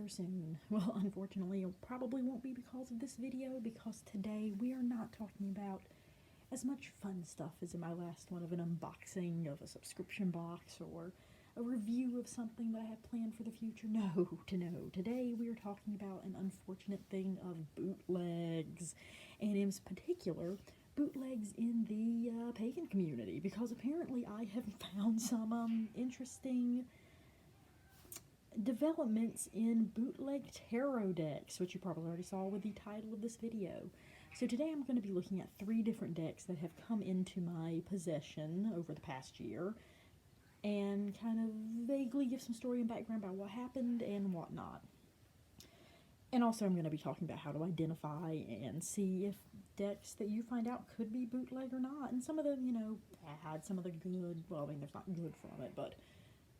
rather soon. Well, unfortunately, it probably won't be because of this video, because today we are not talking about as much fun stuff as in my last one of an unboxing of a subscription box or a review of something that I have planned for the future. No. Today we are talking about an unfortunate thing of bootlegs, and in particular, bootlegs in the pagan community, because apparently I have found some interesting developments in bootleg tarot decks, which you probably already saw with the title of this video. So today I'm going to be looking at 3 different decks that have come into my possession over the past year, and kind of vaguely give some story and background about what happened and whatnot. And also I'm going to be talking about how to identify and see if decks that you find out could be bootleg or not, and some of them, bad, some of the good. Well, I mean, there's not good from it, but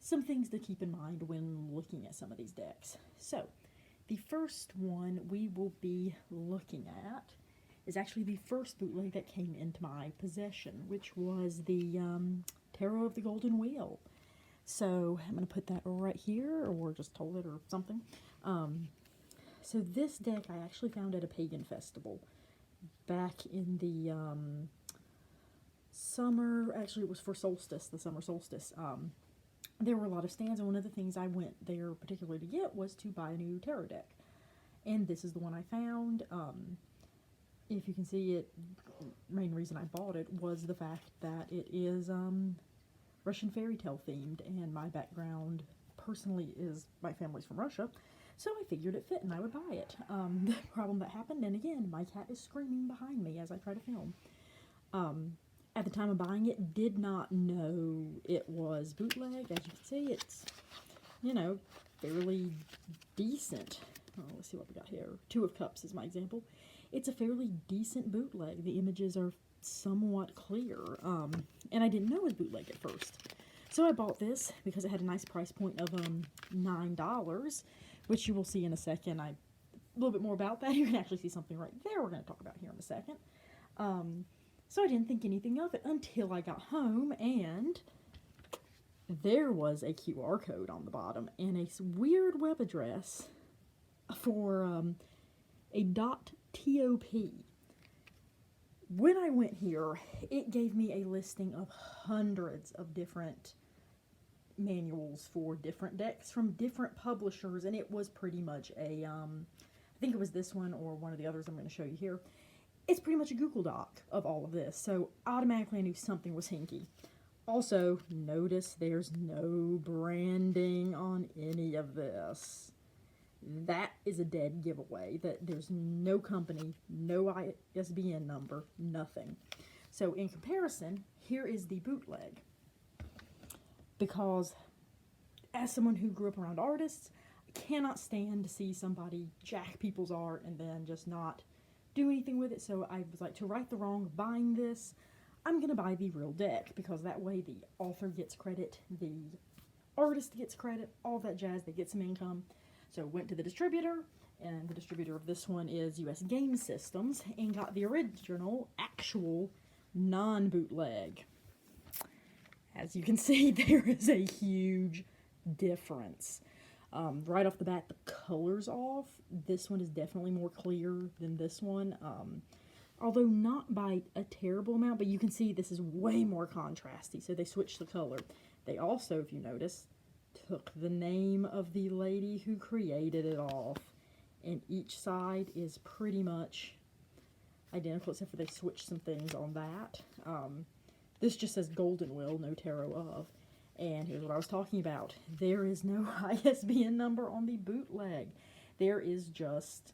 some things to keep in mind when looking at some of these decks. So, the first one we will be looking at is actually the first bootleg that came into my possession, which was the Tarot of the Golden Wheel. So, I'm going to put that right here, or just hold it or something. So this deck I actually found at a pagan festival back in the summer. Actually, it was for solstice, the summer solstice. There were a lot of stands, and one of the things I went there particularly to get was to buy a new tarot deck. And this is the one I found. If you can see it, main reason I bought it was the fact that it is Russian fairy tale themed, and my background personally is, my family's from Russia, so I figured it fit and I would buy it. The problem that happened, and again, my cat is screaming behind me as I try to film. At the time of buying it, did not know it was bootleg. As you can see, it's, fairly decent. Oh, let's see what we got here. 2 of Cups is my example. It's a fairly decent bootleg. The images are somewhat clear, and I didn't know it was bootleg at first. So I bought this because it had a nice price point of $9, which you will see in a second. A little bit more about that. You can actually see something right there we're going to talk about here in a second. So I didn't think anything of it until I got home, and there was a QR code on the bottom and a weird web address for a .top. When I went here, it gave me a listing of hundreds of different manuals for different decks from different publishers, and it was pretty much a, I think it was this one or one of the others I'm going to show you here. It's pretty much a Google Doc of all of this, so automatically I knew something was hinky. Also, notice there's no branding on any of this. That is a dead giveaway, that there's no company, no ISBN number, nothing. So in comparison, here is the bootleg. Because as someone who grew up around artists, I cannot stand to see somebody jack people's art and then just not do anything with it. So I was like, to right the wrong of buying this, I'm going to buy the real deck, because that way the author gets credit, the artist gets credit, all that jazz, they get some income. So went to the distributor, and the distributor of this one is US Game Systems, and got the original, actual, non-bootleg. As you can see, there is a huge difference. Right off the bat, the color's off. This one is definitely more clear than this one. Although not by a terrible amount, but you can see this is way more contrasty, so they switched the color. They also, if you notice, took the name of the lady who created it off, and each side is pretty much identical, except for they switched some things on that. This just says Golden Wheel, no tarot of. And here's what I was talking about. There is no ISBN number on the bootleg. There is just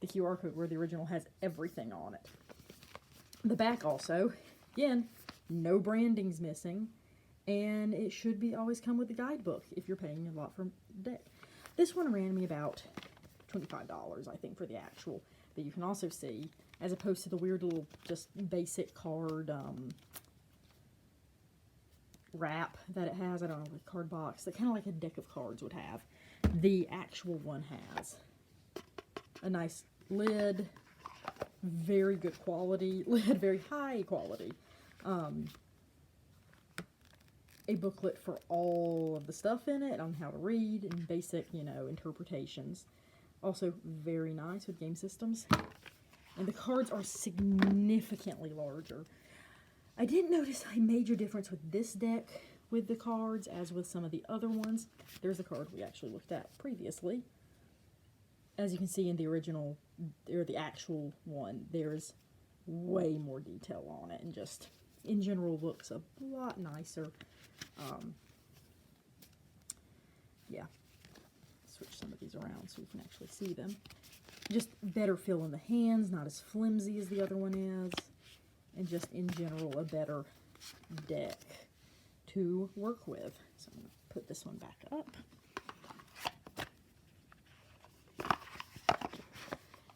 the QR code where the original has everything on it. The back also, again, no branding's missing. And it should be always come with the guidebook if you're paying a lot for a deck. This one ran me about $25, I think, for the actual. But you can also see, as opposed to the weird little just basic card wrap that it has, I don't know, the card box, that kind of like a deck of cards would have. The actual one has a nice lid, very good quality, lid, very high quality. a booklet for all of the stuff in it, on how to read, and basic, you know, interpretations. Also very nice with game systems. And the cards are significantly larger. I didn't notice a major difference with this deck with the cards as with some of the other ones. There's the card we actually looked at previously. As you can see in the original, or the actual one, there's way more detail on it, and just in general looks a lot nicer. Yeah, switch some of these around so you can actually see them. Just better feel in the hands, not as flimsy as the other one is, and just in general a better deck to work with. So I'm going to put this one back up.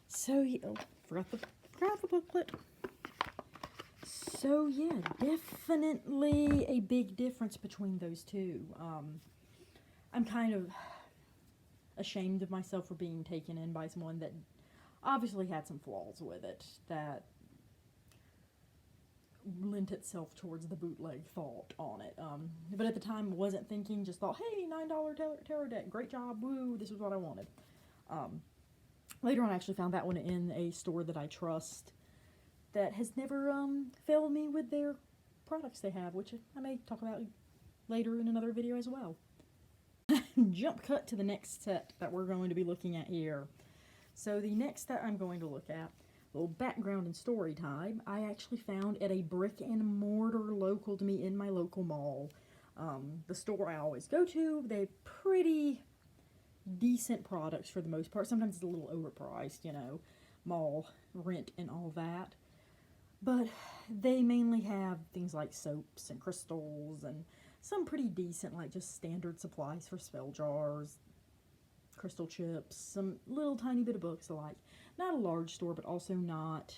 So, oh, forgot the booklet. So yeah, definitely a big difference between those two. I'm kind of ashamed of myself for being taken in by someone that obviously had some flaws with it that lent itself towards the bootleg thought on it. But at the time wasn't thinking, just thought, hey, $9 tarot deck, great job, woo, this is what I wanted. Later on I actually found that one in a store that I trust that has never failed me with their products they have, which I may talk about later in another video as well. Jump cut to the next set that we're going to be looking at here. So the next set I'm going to look at, a little background and story time, I actually found at a brick and mortar local to me in my local mall. The store I always go to, they have pretty decent products for the most part. Sometimes it's a little overpriced, you know, mall rent and all that. But they mainly have things like soaps and crystals and some pretty decent, like just standard supplies for spell jars, crystal chips, some little tiny bit of books alike. Not a large store, but also not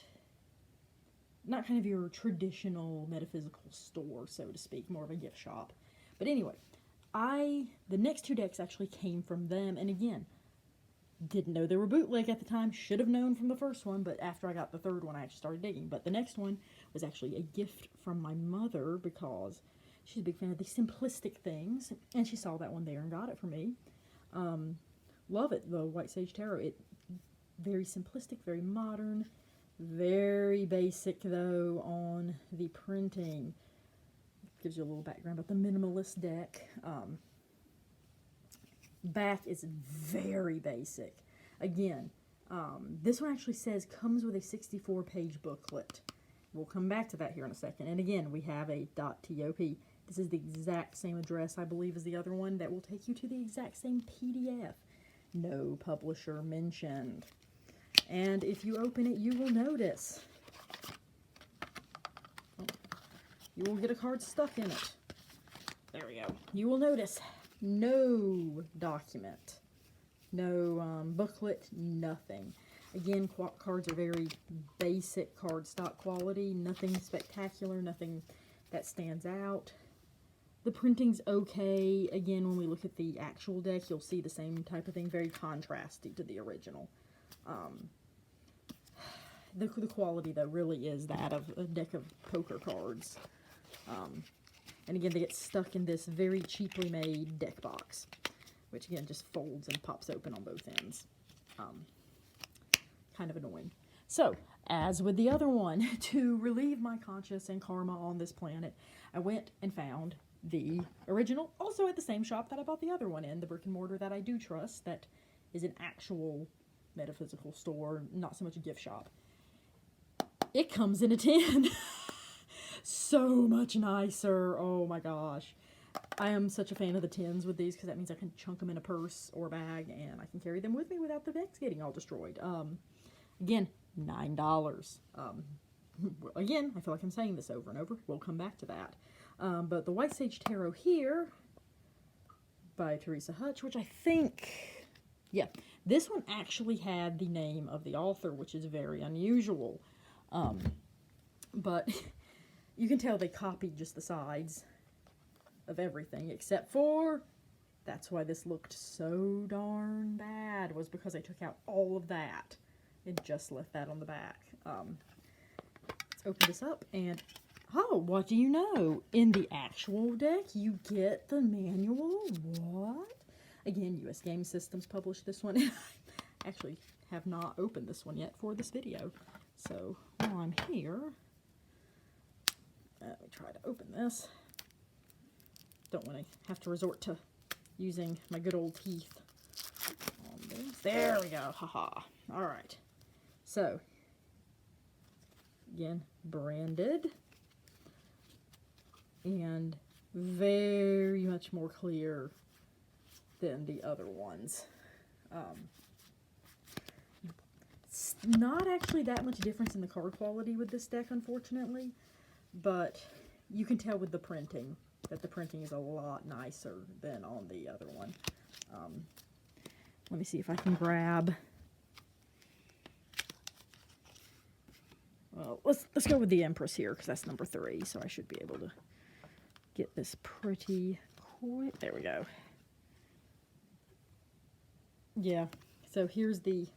kind of your traditional metaphysical store, so to speak, more of a gift shop. But anyway, the next two decks actually came from them, and again, didn't know they were bootleg at the time, should have known from the first one, but after I got the third one I actually started digging. But the next one was actually a gift from my mother because she's a big fan of the simplistic things, and she saw that one there and got it for me. Love it, the White Sage Tarot. Very simplistic, very modern, very basic though on the printing. Gives you a little background about the minimalist deck. Back is very basic. Again, this one actually says comes with a 64-page booklet. We'll come back to that here in a second. And again, we have a .top. This is the exact same address, I believe, as the other one. That will take you to the exact same PDF. No publisher mentioned. And if you open it, you will notice. Oh, you will get a card stuck in it. There we go. You will notice no document, no booklet, nothing. Again, cards are very basic cardstock quality, nothing spectacular, nothing that stands out. The printing's okay. Again, when we look at the actual deck, you'll see the same type of thing, very contrasty to the original. The quality, though, really is that of a deck of poker cards. And again, they get stuck in this very cheaply made deck box, which again just folds and pops open on both ends. Kind of annoying. So, as with the other one, to relieve my conscience and karma on this planet, I went and found the original, also at the same shop that I bought the other one in, the brick and mortar that I do trust, that is an actual metaphysical store, not so much a gift shop. It comes in a tin. So much nicer. Oh my gosh. I am such a fan of the tins with these because that means I can chunk them in a purse or a bag and I can carry them with me without the decks getting all destroyed. Again, $9. Again, I feel like I'm saying this over and over. We'll come back to that. But the White Sage Tarot here by Teresa Hutch, which I think, yeah, this one actually had the name of the author, which is very unusual. But you can tell they copied just the sides of everything, except for, that's why this looked so darn bad, was because I took out all of that and just left that on the back. Let's open this up, and Oh, what do you know? In the actual deck, you get the manual. What? Again, US Game Systems published this one. I actually have not opened this one yet for this video. So, while I'm here, let me try to open this. Don't want to have to resort to using my good old teeth on this. There we go. Haha. Alright. So, again, branded. And very much more clear than the other ones. It's not actually that much difference in the card quality with this deck, unfortunately, but you can tell with the printing that the printing is a lot nicer than on the other one. Let me see if I can grab. Well, let's go with the Empress here because that's number 3, so I should be able to get this pretty quick. There we go. Yeah, so here's the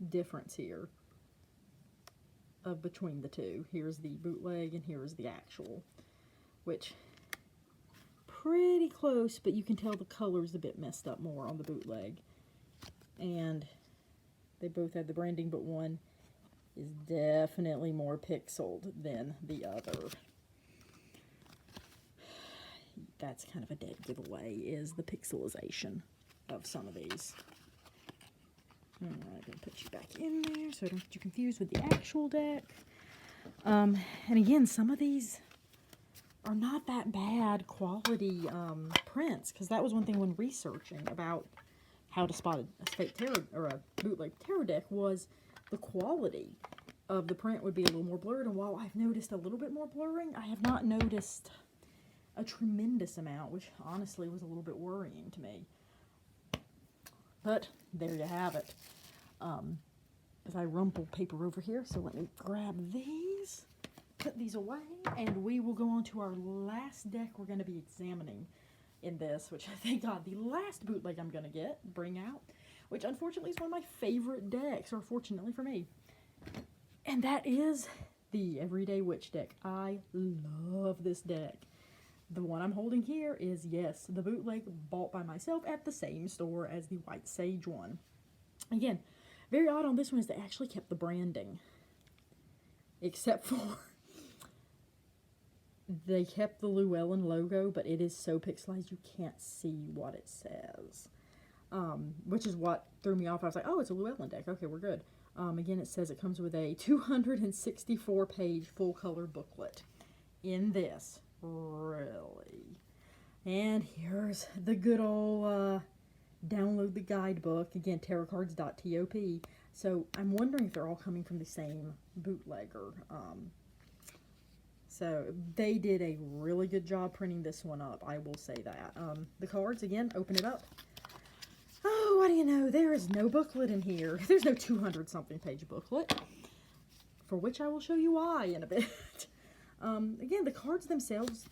difference here of between the two. Here's the bootleg and here's the actual, which pretty close, but you can tell the color's a bit messed up more on the bootleg. And they both have the branding, but one is definitely more pixeled than the other. That's kind of a dead giveaway, is the pixelization of some of these. Alright, I'm going to put you back in there so I don't get you confused with the actual deck. And again, some of these are not that bad quality prints, because that was one thing when researching about how to spot a fake tarot or a bootleg tarot deck, was the quality of the print would be a little more blurred. And while I've noticed a little bit more blurring, I have not noticed a tremendous amount, which honestly was a little bit worrying to me. But there you have it. As I rumple paper over here, so let me grab these, put these away, and we will go on to our last deck we're going to be examining in this, which thank God, the last bootleg I'm going to bring out, which unfortunately is one of my favorite decks, or fortunately for me. And that is the Everyday Witch deck. I love this deck. The one I'm holding here is, yes, the bootleg bought by myself at the same store as the White Sage one. Again, very odd on this one is they actually kept the branding. Except for they kept the Llewellyn logo, but it is so pixelized you can't see what it says. Which is what threw me off. I was like, oh, it's a Llewellyn deck. Okay, we're good. Again, it says it comes with a 264-page full-color booklet in this. Really. And here's the good old download the guidebook. Again, tarotcards.top. So I'm wondering if they're all coming from the same bootlegger. So they did a really good job printing this one up, I will say that. The cards, again, open it up. Oh, what do you know? There is no booklet in here. There's no 200-something page booklet, for which I will show you why in a bit. Again, the cards themselves,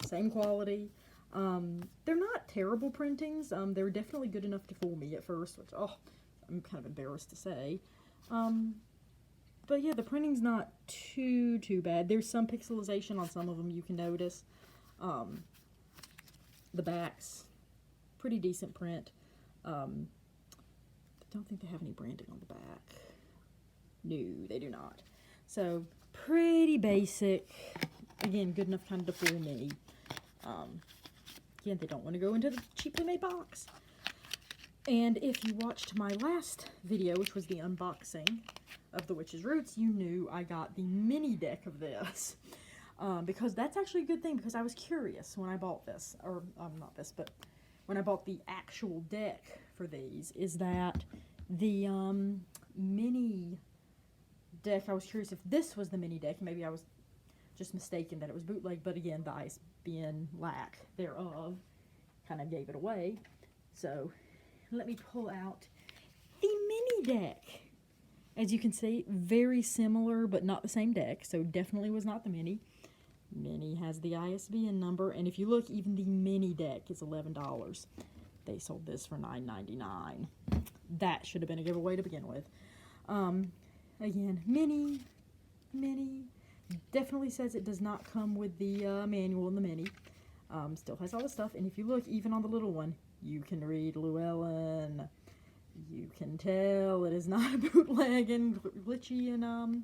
same quality. They're not terrible printings. They're definitely good enough to fool me at first, which, oh, I'm kind of embarrassed to say. But yeah, the printing's not too bad. There's some pixelization on some of them you can notice. The backs, pretty decent print. I don't think they have any branding on the back. No, they do not. So, pretty basic. Again, good enough kind of to fool me. Again, they don't want to go into the cheaply made box. And if you watched my last video, which was the unboxing of the Witch's Roots, you knew I got the mini deck of this. Because that's actually a good thing, because I was curious when I bought this, or not this, but when I bought the actual deck for these, is that the mini deck, I was curious if this was the mini deck. Maybe I was just mistaken that it was bootleg, but again, the ISBN lack thereof kind of gave it away. So let me pull out the mini deck. As you can see, very similar, but not the same deck, so definitely was not the mini. Mini has the ISBN number, and if you look, even the mini deck is $11. They sold this for $9.99. That should have been a giveaway to begin with. Again, mini. Definitely says it does not come with the manual and the mini. Still has all the stuff, and if you look, even on the little one, you can read Llewellyn. You can tell it is not a bootleg and glitchy and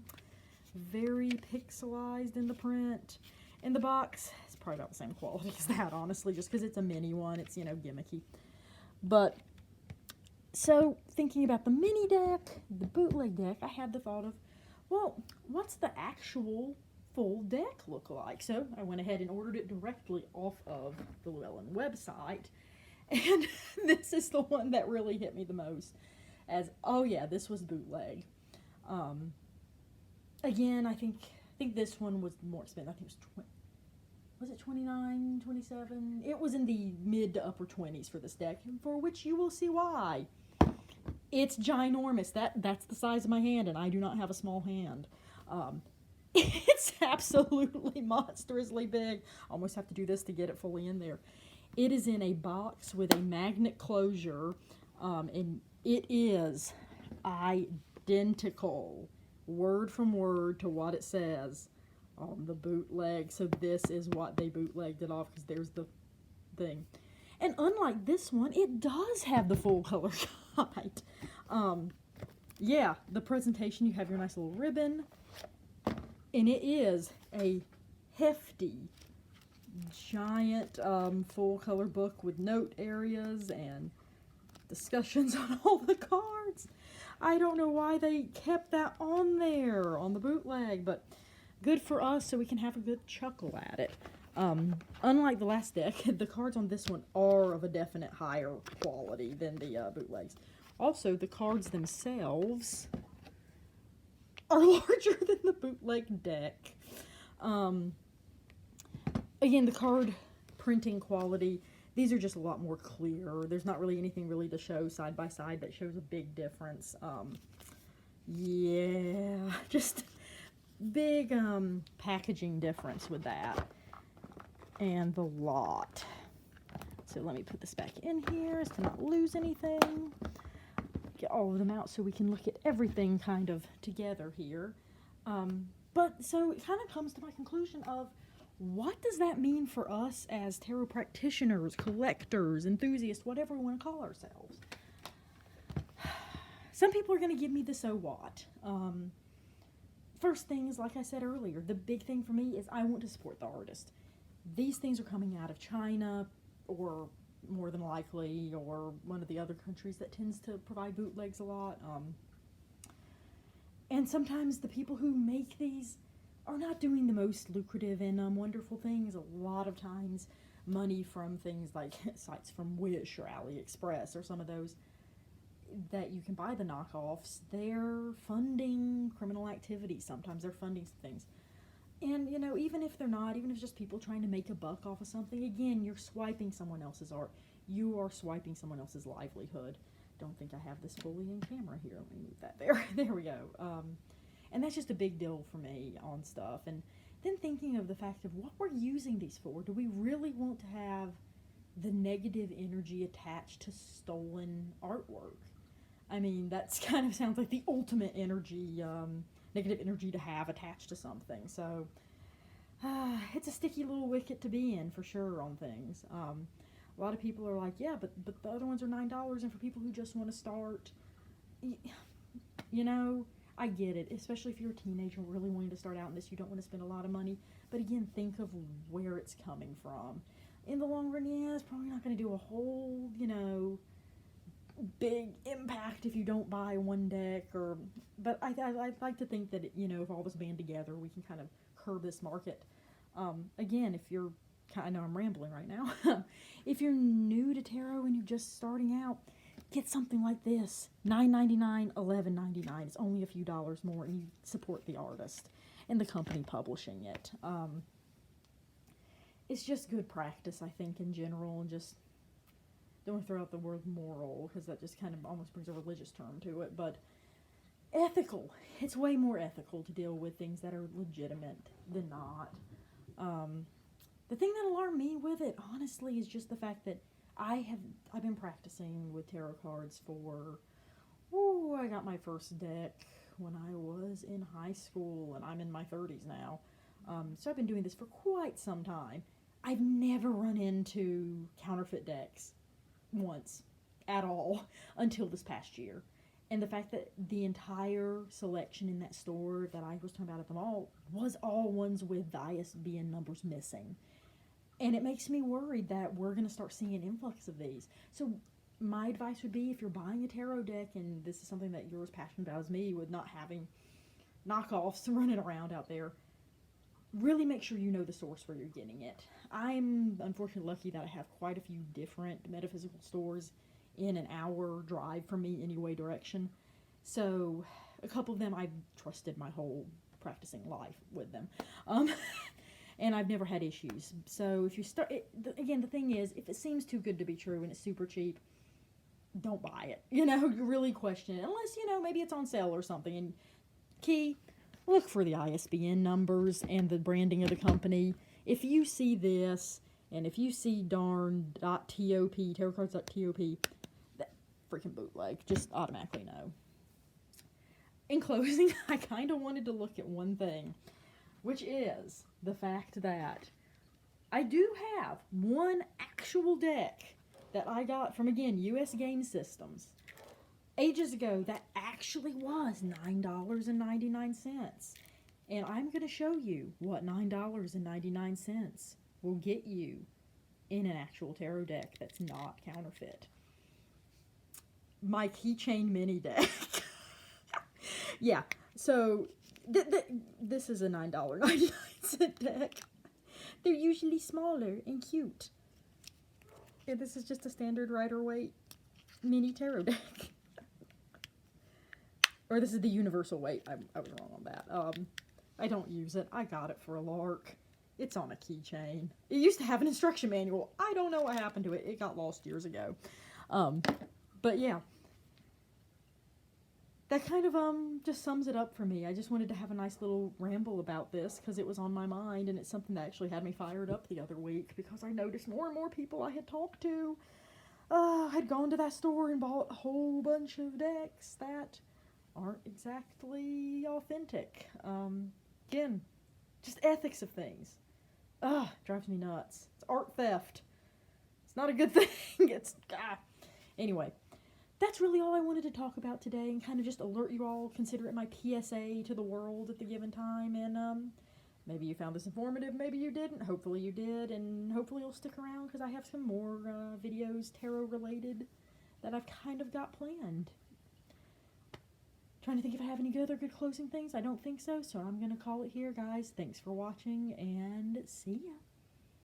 very pixelized in the print. In the box, it's probably about the same quality as that, honestly, just because it's a mini one. It's, you know, gimmicky. But, so, thinking about the mini deck, the bootleg deck, I had the thought of, well, what's the actual full deck look like? So, I went ahead and ordered it directly off of the Llewellyn website. And this is the one that really hit me the most. As, oh yeah, this was bootleg. Again, I think this one was more expensive. I think it was it 29, 27? It was in the mid to upper 20s for this deck, for which you will see why. It's ginormous. That's the size of my hand, and I do not have a small hand. It's absolutely monstrously big. I almost have to do this to get it fully in there. It is in a box with a magnet closure, and it is identical, word from word, to what it says on the bootleg. So this is what they bootlegged it off, because there's the thing. And unlike this one, it does have the full color guide. Yeah, the presentation, you have your nice little ribbon, and it is a hefty, giant full color book with note areas and discussions on all the cards. I don't know why they kept that on there on the bootleg, but good for us, so we can have a good chuckle at it. Unlike the last deck, the cards on this one are of a definite higher quality than the bootlegs. Also, the cards themselves are larger than the bootleg deck. Again, the card printing quality, these are just a lot more clear. There's not really anything really to show side by side that shows a big difference. Yeah, just big packaging difference with that. And the lot. So let me put this back in here as to not lose anything. Get all of them out so we can look at everything kind of together here. But so it kind of comes to my conclusion of, what does that mean for us as tarot practitioners, collectors, enthusiasts, whatever we want to call ourselves? Some people are going to give me the so what. First thing is, like I said earlier, the big thing for me is I want to support the artist. These things are coming out of China, or more than likely, or one of the other countries that tends to provide bootlegs a lot. And sometimes the people who make these are not doing the most lucrative and wonderful things. A lot of times, money from things like sites from Wish or AliExpress or some of those that you can buy the knockoffs, they're funding criminal activity. Sometimes they're funding things. And, you know, even if they're not, even if it's just people trying to make a buck off of something, again, you're swiping someone else's art. You are swiping someone else's livelihood. Don't think I have this fully in camera here. Let me move that there. There we go. And that's just a big deal for me on stuff. And then thinking of the fact of what we're using these for. Do we really want to have the negative energy attached to stolen artwork? I mean, that's kind of sounds like the ultimate energy, negative energy to have attached to something. So, it's a sticky little wicket to be in, for sure, on things. A lot of people are like, yeah, but the other ones are $9, and for people who just want to start, you know, I get it, especially if you're a teenager really wanting to start out in this, you don't want to spend a lot of money, but again, think of where it's coming from. In the long run, yeah, it's probably not going to do a whole, you know, big impact if you don't buy one deck, but I like to think that, you know, if all of us band together, we can kind of curb this market. Again, if you're, I know I'm rambling right now, if you're new to tarot and you're just starting out, get something like this, $9.99, $11.99. It's only a few dollars more, and you support the artist and the company publishing it. It's just good practice, I think, in general, and just don't want to throw out the word moral, because that just kind of almost brings a religious term to it, but ethical. It's way more ethical to deal with things that are legitimate than not. The thing that alarmed me with it, honestly, is just the fact that I've been practicing with tarot cards for, I got my first deck when I was in high school, and I'm in my 30s now. So I've been doing this for quite some time. I've never run into counterfeit decks once at all until this past year. And the fact that the entire selection in that store that I was talking about at the mall was all ones with the ISBN numbers missing. And it makes me worried that we're going to start seeing an influx of these. So my advice would be, if you're buying a tarot deck, and this is something that you're as passionate about as me, with not having knockoffs running around out there, really make sure you know the source where you're getting it. I'm unfortunately lucky that I have quite a few different metaphysical stores in an hour drive from me anyway direction. So a couple of them I've trusted my whole practicing life with them. And I've never had issues. So if you start, again, the thing is, if it seems too good to be true and it's super cheap, don't buy it. You know, really question it. Unless, you know, maybe it's on sale or something. And key, look for the ISBN numbers and the branding of the company. If you see this, and if you see darn.top, tarotcards.top, that freaking bootleg, just automatically know. In closing, I kind of wanted to look at one thing, which is the fact that I do have one actual deck that I got from, again, US Game Systems ages ago that actually was $9.99. And I'm going to show you what $9.99 will get you in an actual tarot deck that's not counterfeit. My keychain mini deck. Yeah, so this is a $9.99 deck. They're usually smaller and cute. Yeah, this is just a standard Rider-Waite mini tarot deck. Or this is the universal weight. I was wrong on that. I don't use it. I got it for a lark. It's on a keychain. It used to have an instruction manual. I don't know what happened to it. It got lost years ago. But yeah. That kind of just sums it up for me. I just wanted to have a nice little ramble about this because it was on my mind, and it's something that actually had me fired up the other week because I noticed more and more people I had talked to had gone to that store and bought a whole bunch of decks that aren't exactly authentic. Again, just ethics of things. Drives me nuts. It's art theft. It's not a good thing. Anyway. That's really all I wanted to talk about today, and kind of just alert you all, consider it my PSA to the world at the given time, and maybe you found this informative, maybe you didn't, hopefully you did, and hopefully you'll stick around, because I have some more videos tarot related that I've kind of got planned. Trying to think if I have any other good closing things. I don't think so, so I'm going to call it here, guys. Thanks for watching, and see ya.